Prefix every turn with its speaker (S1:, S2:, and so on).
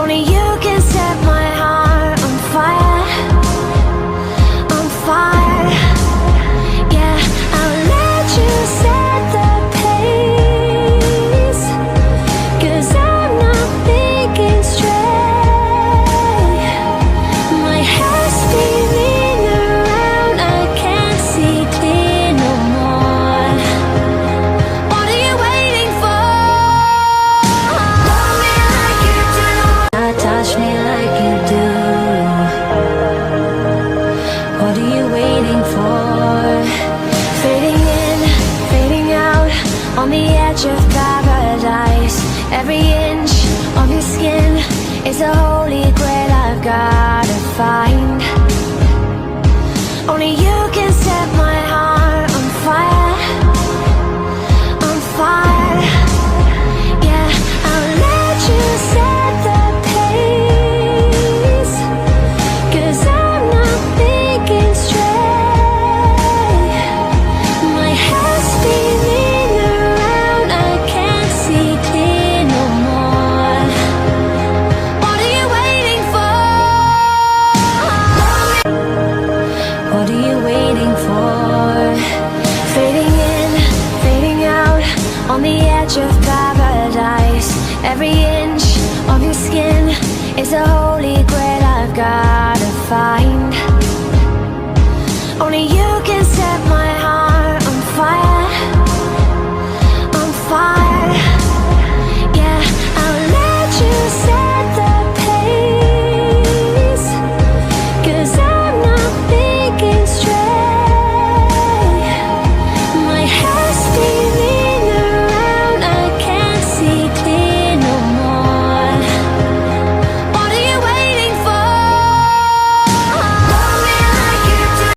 S1: Only you can set my heart on fire, on fire. Yeah, I'll let you set the pace, 'cause I'm not thinking straight. My head's spinning around, I can't see clear no more. What are you waiting for? Love me like you do, touch me like you do. What are you waiting for? Fading in, fading out, on the edge of paradise. Every inch of your skin is a holy grail I've gotta find. Only you can set my heart on fire, on fire. Yeah, I'll let you set the pace, 'cause I'm not thinking straight. My head's spinning around, I can't see clear no more. What are you waiting for? What are you waiting for? Fading in, fading out, on the edge of paradise. Every inch of your skin is a holy grail I've gotta find. Only you can set my